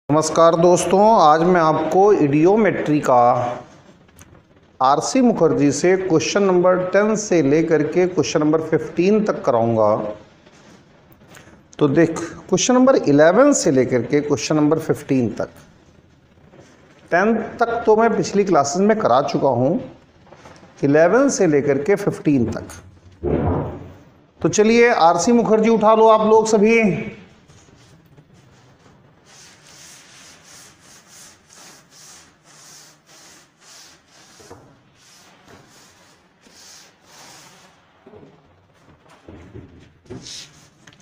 नमस्कार दोस्तों, आज मैं आपको इडियोमेट्री का आरसी मुखर्जी से क्वेश्चन नंबर 10 से लेकर के क्वेश्चन नंबर 15 तक कराऊंगा। तो देख, क्वेश्चन नंबर 11 से लेकर के क्वेश्चन नंबर 15 तक, 10 तक तो मैं पिछली क्लासेस में करा चुका हूं, 11 से लेकर के 15 तक। तो चलिए आरसी मुखर्जी उठा लो आप लोग सभी।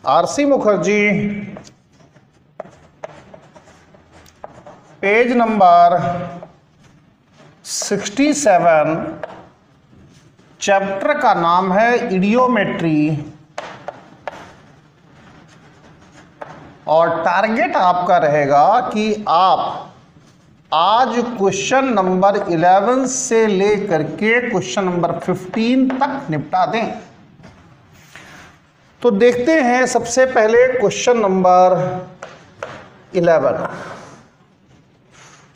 RC Mukherjee page number 67, chapter का नाम है इडियोमेट्री और टारगेट आपका रहेगा कि आप आज क्वेश्चन नंबर 11 से लेकर के क्वेश्चन नंबर 15 तक निपटा दें। तो देखते हैं सबसे पहले क्वेश्चन नंबर 11।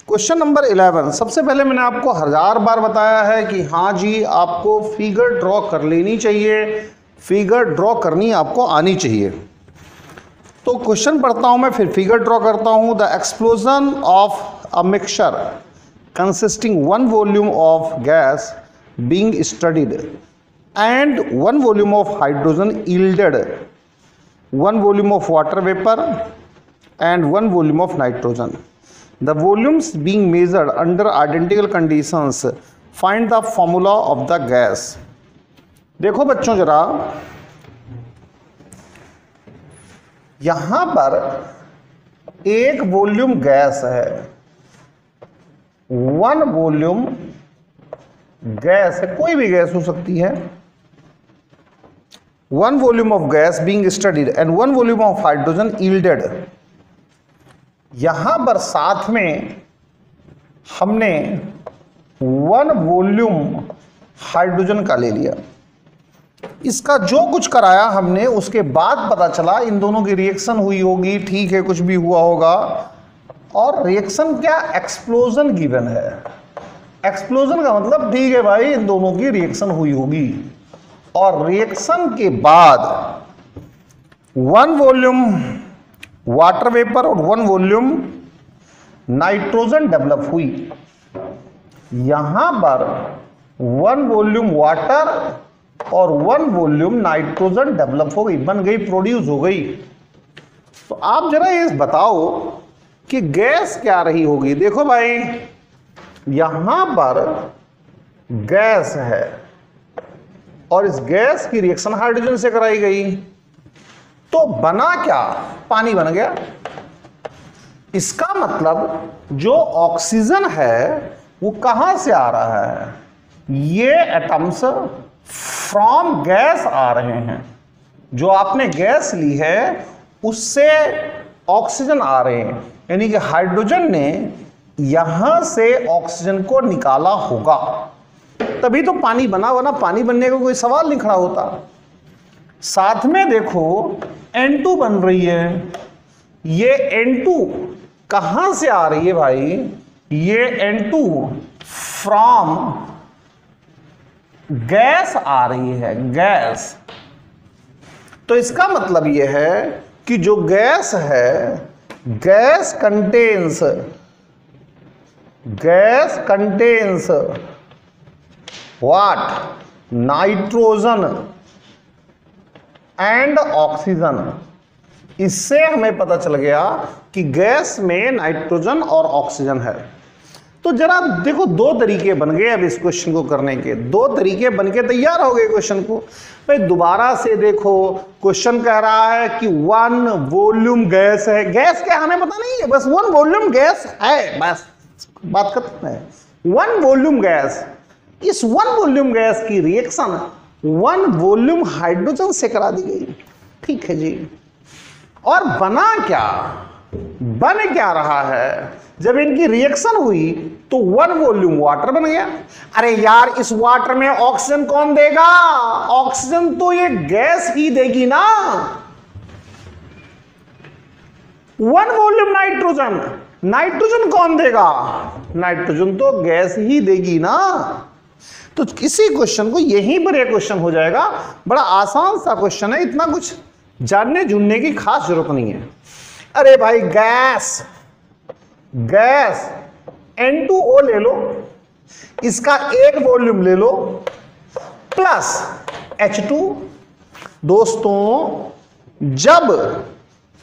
क्वेश्चन नंबर 11 सबसे पहले मैंने आपको 1000 बार बताया है कि हाँ जी, आपको फिगर ड्रॉ कर लेनी चाहिए, फिगर ड्रॉ करनी आपको आनी चाहिए। तो क्वेश्चन पढ़ता हूं मैं, फिर फिगर ड्रॉ करता हूं। The explosion of a mixture consisting 1 volume of gas being studied and 1 volume of hydrogen yielded 1 volume of water vapor and 1 volume of nitrogen. The volumes being measured under identical conditions, find the formula of the gas. देखो बच्चों जरा, यहां पर एक volume gas है, 1 volume gas है, कोई भी गैस हो सकती है। 1 volume of gas being studied and 1 volume of hydrogen yielded। यहां पर साथ में हमने 1 वॉल्यूम हाइड्रोजन का ले लिया। इसका जो कुछ कराया हमने, उसके बाद पता चला इन दोनों की रिएक्शन हुई होगी, ठीक है, कुछ भी हुआ होगा। और रिएक्शन क्या, एक्सप्लोजन गिवन है। एक्सप्लोजन का मतलब ठीक है भाई, इन दोनों की रिएक्शन हुई होगी। और रिएक्शन के बाद 1 वॉल्यूम वाटर वेपर और 1 वॉल्यूम नाइट्रोजन डेवलप हुई। यहां पर 1 वॉल्यूम वाटर और 1 वॉल्यूम नाइट्रोजन डेवलप हो गई, बन गई, प्रोड्यूस हो गई। तो आप जरा ये बताओ कि गैस क्या रही होगी। देखो भाई, यहां पर गैस है और इस गैस की रिएक्शन हाइड्रोजन से कराई गई, तो बना क्या, पानी बन गया। इसका मतलब जो ऑक्सीजन है वो कहां से आ रहा है, ये एटम्स फ्रॉम गैस आ रहे हैं। जो आपने गैस ली है उससे ऑक्सीजन आ रहे हैं, यानी कि हाइड्रोजन ने यहां से ऑक्सीजन को निकाला होगा, तभी तो पानी बना, वरना पानी बनने का कोई सवाल नहीं खड़ा होता। साथ में देखो N2 बन रही है। ये N2 कहां से आ रही है भाई, ये N2 फ्रॉम गैस आ रही है, गैस। तो इसका मतलब यह है कि जो गैस है, gas contains what, nitrogen and oxygen. इससे हमें पता चल गया कि गैस में नाइट्रोजन और ऑक्सीजन है। तो जरा देखो, 2 तरीके बन गए अब इस क्वेश्चन को करने के, 2 तरीके बन के तैयार हो गए क्वेश्चन को। भाई दोबारा से देखो, क्वेश्चन कह रहा है कि 1 वॉल्यूम गैस है। गैस क्या हमें पता नहीं है, बस 1 वॉल्यूम गैस है, बस बात खत्म है। 1 वॉल्यूम गैस, इस 1 वॉल्यूम गैस की रिएक्शन 1 वॉल्यूम हाइड्रोजन से करा दी गई, ठीक है जी। और बना क्या, बन क्या रहा है, जब इनकी रिएक्शन हुई तो 1 वॉल्यूम वाटर बन गया। अरे यार, इस वाटर में ऑक्सीजन कौन देगा, ऑक्सीजन तो ये गैस ही देगी ना। 1 वॉल्यूम नाइट्रोजन, नाइट्रोजन कौन देगा? नाइट्रोजन तो गैस ही देगी ना। तो किसी क्वेश्चन को यहीं पर यह क्वेश्चन हो जाएगा। बड़ा आसान सा क्वेश्चन है, इतना कुछ जानने जुनने की खास जरूरत नहीं है। अरे भाई गैस N2O ले लो, इसका एक वॉल्यूम ले लो प्लस H2। दोस्तों जब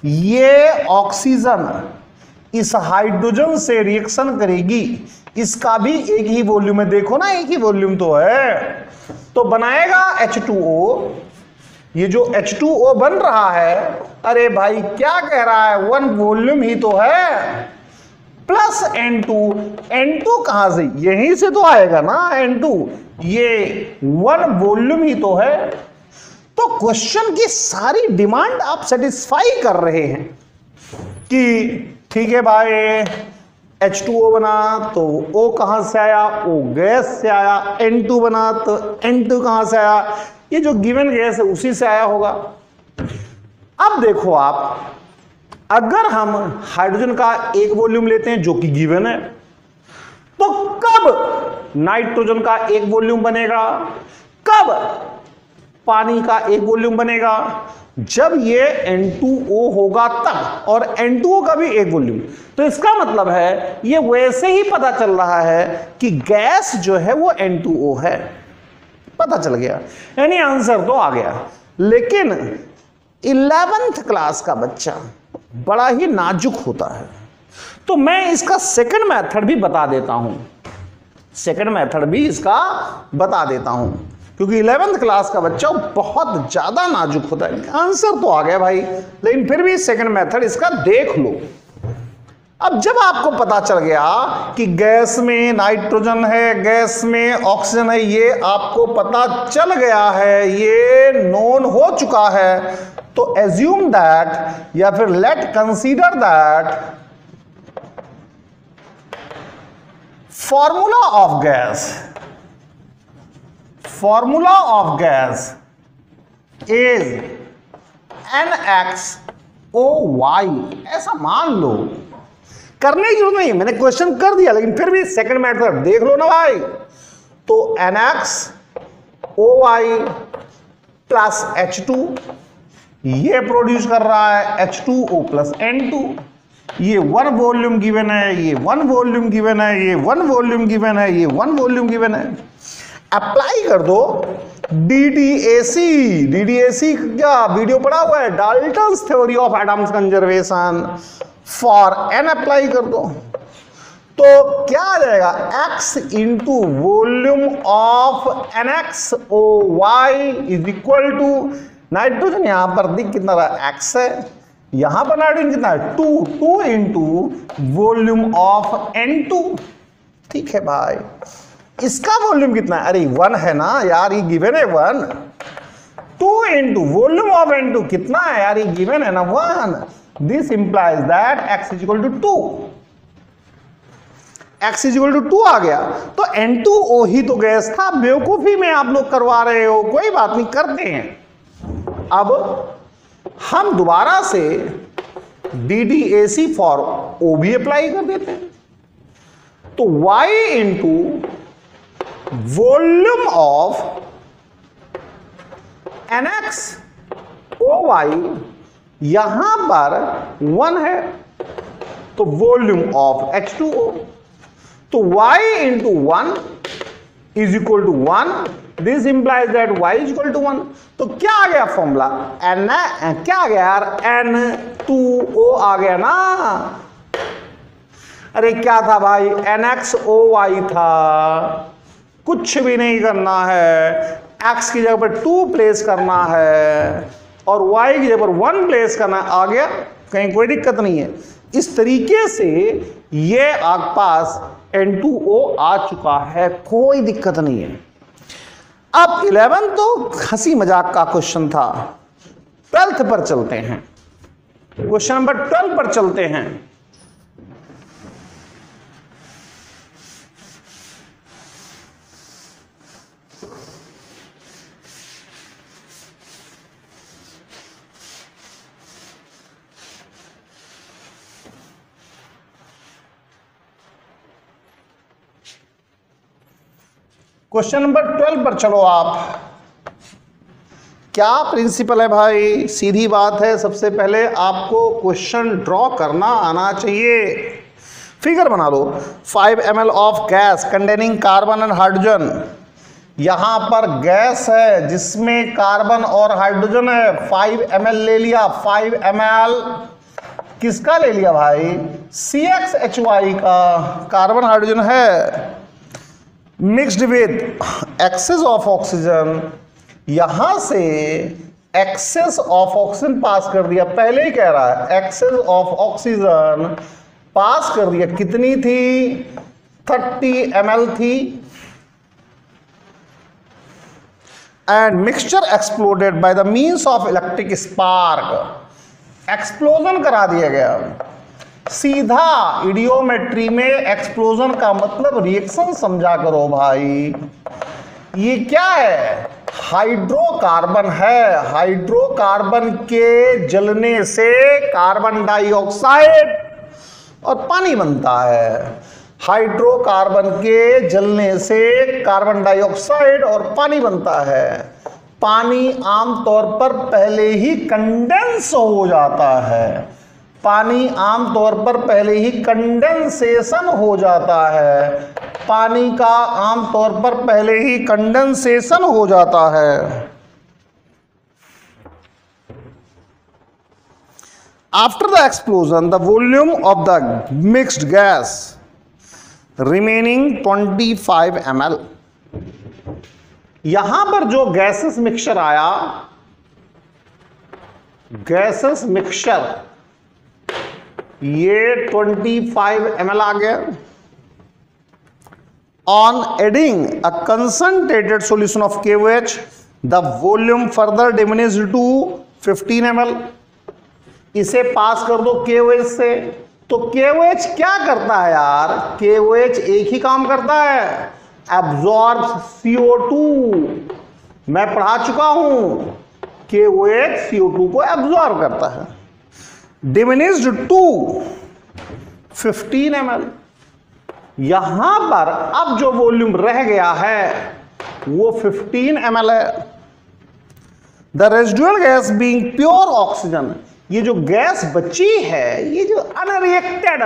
ये ऑक्सीजन इस हाइड्रोजन से रिएक्शन करेगी, इसका भी एक ही वॉल्यूम है, देखो ना एक ही वॉल्यूम तो है, तो बनाएगा H2O। ये जो H2O बन रहा है, अरे भाई क्या कह रहा है, वन वॉल्यूम ही तो है, प्लस N2 कहां से, यहीं से तो आएगा ना N2, ये वन वॉल्यूम ही तो है। तो क्वेश्चन की सारी डिमांड आप सेटिस्फाई कर रहे हैं कि ठीक है भाई H2O बना तो O कहां से आया, O गैस से आया, N2 बना तो N2 कहां से आया, ये जो गिवन गैस है उसी से आया होगा। अब देखो आप, अगर हम हाइड्रोजन का एक वॉल्यूम लेते हैं जो कि गिवन है, तो कब नाइट्रोजन का एक वॉल्यूम बनेगा, कब पानी का एक वॉल्यूम बनेगा, जब ये N2O होगा तब, और N2O का भी एक वॉल्यूम। तो इसका मतलब है ये वैसे ही पता चल रहा है कि गैस जो है वो N2O है, पता चल गया, यानी आंसर तो आ गया। लेकिन 11th क्लास का बच्चा बड़ा ही नाजुक होता है, तो मैं इसका सेकंड मेथड भी बता देता हूं, सेकंड मेथड भी इसका बता देता हूं, क्योंकि 11th क्लास का बच्चा बहुत ज्यादा नाजुक होता है। आंसर तो आ गया भाई, लेकिन फिर भी सेकंड मेथड इसका देख लो। अब जब आपको पता चल गया कि गैस में नाइट्रोजन है, गैस में ऑक्सीजन है, ये आपको पता चल गया है, ये नोन हो चुका है, तो एज्यूम दैट या फिर late consider that formula of gas is NaOY, ऐसा मान लो। करने की जरूरत नहीं, मैंने क्वेश्चन कर दिया, लेकिन फिर भी सेकंड मेथड देख लो ना भाई। तो NaOY प्लस H2, ये प्रोड्यूस कर रहा है H2O प्लस N2, ये वन वॉल्यूम गिवन है, ये वन वॉल्यूम गिवन है, ये वन वॉल्यूम गिवन है, ये वन वॉल्यूम गिवन है। अप्लाई कर दो DDAC क्या वीडियो पढ़ा हुआ है, Dalton's theory of atoms conservation, for N apply कर दो, तो क्या आ जाएगा, X into volume of NaOY is equal to, nitrogen यहां पर दिख कितना रहा, X है, यहां पर नाइट्रोजन कितना है, 2 इंटू वॉल्यूम ऑफ N2। ठीक है भाई, इसका वॉल्यूम कितना है, अरे 1 है ना यार, ये गिवन है 1, 2 इंटू वॉल्यूम ऑफ N2 कितना है यार, ये गिवन है ना 1। This implies that X is equal to 2, X is equal to 2 आ गया, तो N2O ही तो गैस था, बेवकूफी में आप लोग करवा रहे हो, कोई बात नहीं, करते हैं। अब हम दोबारा से DDAC फॉर O भी अप्लाई कर देते हैं, तो Y into volume of NaOY, यहां पर 1 है, तो वॉल्यूम ऑफ H2O, तो Y into 1 is equal to 1, this implies that Y is equal to 1। तो क्या आ गया फॉर्मूला, क्या आ गया यार, N2O आ गया ना। अरे क्या था भाई, NaOY था, कुछ भी नहीं करना है, X की जगह पर 2 प्लेस करना है और Y की जगह पर 1 प्लेस करना, आ गया, कहीं कोई दिक्कत नहीं है। इस तरीके से ये आपके पास N2O आ चुका है, कोई दिक्कत नहीं है। अब 11 तो हंसी मजाक का क्वेश्चन था, 12th पर चलते हैं, क्वेश्चन नंबर 12 पर चलते हैं। क्वेश्चन नंबर 12 पर चलो आप। क्या प्रिंसिपल है भाई? सीधी बात है, सबसे पहले आपको क्वेश्चन ड्रॉ करना आना चाहिए। फिगर बना लो। 5 ml of gas containing carbon and hydrogen. यहां पर गैस है जिसमें कार्बन और हाइड्रोजन है। 5 ml ले लिया। 5 ml किसका ले लिया भाई? CxHy का, कार्बन हाइड्रोजन है, mixed with excess of oxygen. यहां से एक्सेस ऑफ ऑक्सीजन पास कर दिया, पहले ही कह रहा है एक्सेस ऑफ ऑक्सीजन पास कर दिया। कितनी थी? 30 ml थी। And mixture exploded by the means of electric spark. Explosion करा दिया गया। सीधा इडियोमेट्री में एक्सप्लोजन का मतलब रिएक्शन समझा करो भाई। ये क्या है? हाइड्रोकार्बन है। हाइड्रोकार्बन के जलने से कार्बन डाइऑक्साइड और पानी बनता है। हाइड्रोकार्बन के जलने से कार्बन डाइऑक्साइड और पानी बनता है। पानी आमतौर पर पहले ही कंडेंस हो जाता है। पानी आमतौर पर पहले ही कंडेंसेशन हो जाता है। पानी का आमतौर पर पहले ही कंडेंसेशन हो जाता है। After the explosion the volume of the mixed gas remaining 25 ml। यहां पर जो गैसेस मिक्सचर आया, गैसेस मिक्सचर, ये 25 ml आ गया। On adding a concentrated solution of KOH, the volume further diminished to 15 ml। इसे पास कर दो KOH से। तो KOH क्या करता है यार? KOH एक ही काम करता है, एब्जॉर्ब CO2। मैं पढ़ा चुका हूं, KOH CO2 को एब्जॉर्ब करता है। Diminished to 15 ml। यहां पर अब जो वॉल्यूम रह गया है वो 15 ml है। The residual gas being pure oxygen. ये जो गैस बची है, ये जो अनरिएक्टेड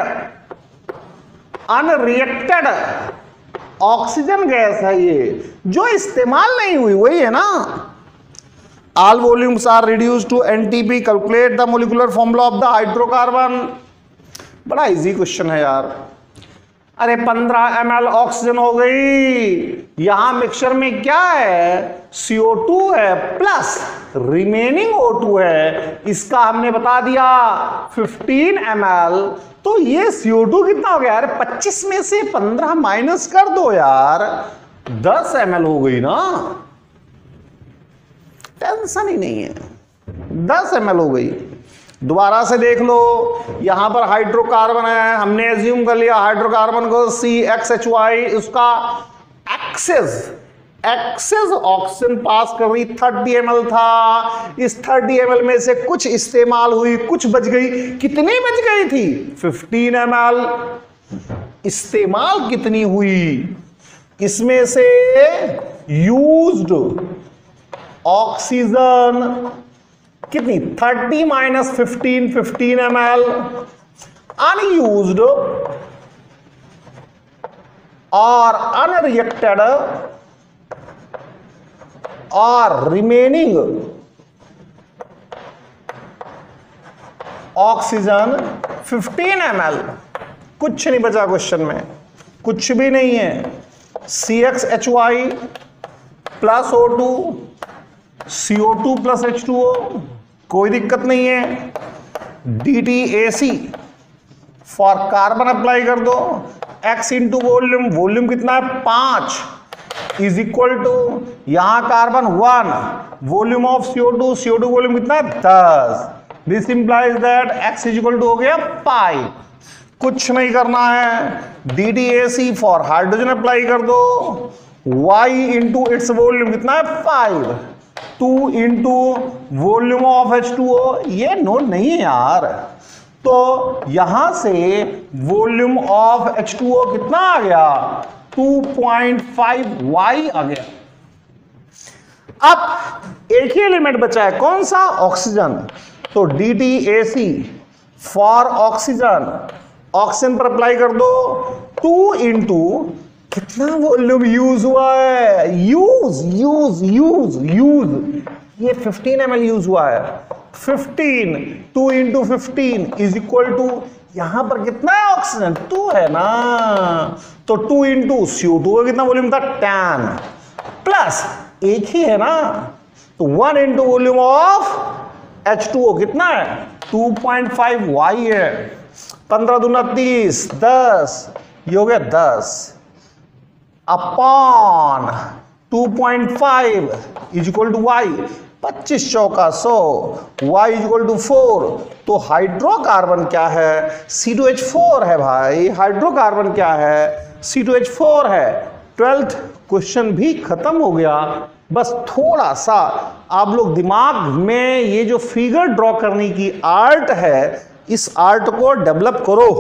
ऑक्सीजन गैस है, ये जो इस्तेमाल नहीं हुई, वही है ना। All volumes are reduced to NTP. Calculate the molecular formula of the hydrocarbon. बड़ा इजी क्वेश्चन है यार। अरे 15 ml ऑक्सीजन हो गई। यहां मिक्सचर में क्या है? CO2 है प्लस रिमेनिंग O2 है। इसका हमने बता दिया 15 ml। तो ये CO2 कितना हो गया यार? 25 में से 15 माइनस कर दो यार, 10 ml हो गई ना। टेंशन ही नहीं है, 10 ml हो गई। दोबारा से देख लो, यहां पर हाइड्रोकार्बन है, हमने एज्यूम कर लिया हाइड्रोकार्बन को CxHy, उसका एक्सेस ऑक्सीजन पास कर रही। 30 ml था। इस 30 ml में से कुछ इस्तेमाल हुई, कुछ बच गई। कितनी बच गई थी? 15 ml। इस्तेमाल कितनी हुई? इसमें से यूज्ड ऑक्सीजन कितनी? 30 माइनस 15 ml। अनयूज्ड और अनरिएक्टेड और रिमेनिंग ऑक्सीजन 15 ml। कुछ नहीं बचा क्वेश्चन में, कुछ भी नहीं है। CxHy plus O2, CO2 plus H2O, कोई दिक्कत नहीं है। DTAC फॉर कार्बन अप्लाई कर दो। X इंटू वॉल्यूम, वॉल्यूम कितना है? 5 इज इक्वल टू, यहां carbon 1, volume of CO2 volume कितना है? 10। This implies that X is equal to हो गया 5। कुछ नहीं करना है। DTAC फॉर हाइड्रोजन अप्लाई कर दो। Y इंटू इट्स वॉल्यूम कितना है? 5। 2 इंटू वॉल्यूम ऑफ H2O, ये नोट नहीं है यार। तो यहां से वॉल्यूम ऑफ H2O कितना आ गया? 2.5y आ गया। अब एक ही एलिमेंट बचा है, कौन सा? ऑक्सीजन। तो DTAC फॉर ऑक्सीजन, ऑक्सीजन पर अप्लाई कर दो। 2 इंटू कितना वॉल्यूम यूज हुआ है? यूज ये 15 ml यूज हुआ है। 15, 2 इंटू 15 इज इक्वल टू, यहां पर कितना है? ऑक्सीजन 2 है ना, तो 2 इंटू CO2 का कितना वॉल्यूम था? 10 प्लस एक ही है ना, तो 1 इंटू वॉल्यूम ऑफ H2O कितना है? 2.5y है। 15 दूना 30, 10, ये हो गया 10 upon 2.5 is equal to y, 25 चौका 100, y इज इक्वल टू 4। तो हाइड्रोकार्बन क्या है? C2H4 है भाई। हाइड्रोकार्बन क्या है? C2H4 है। 12th क्वेश्चन भी खत्म हो गया। बस थोड़ा सा आप लोग दिमाग में ये जो फिगर ड्रॉ करने की आर्ट है, इस आर्ट को डेवलप करो।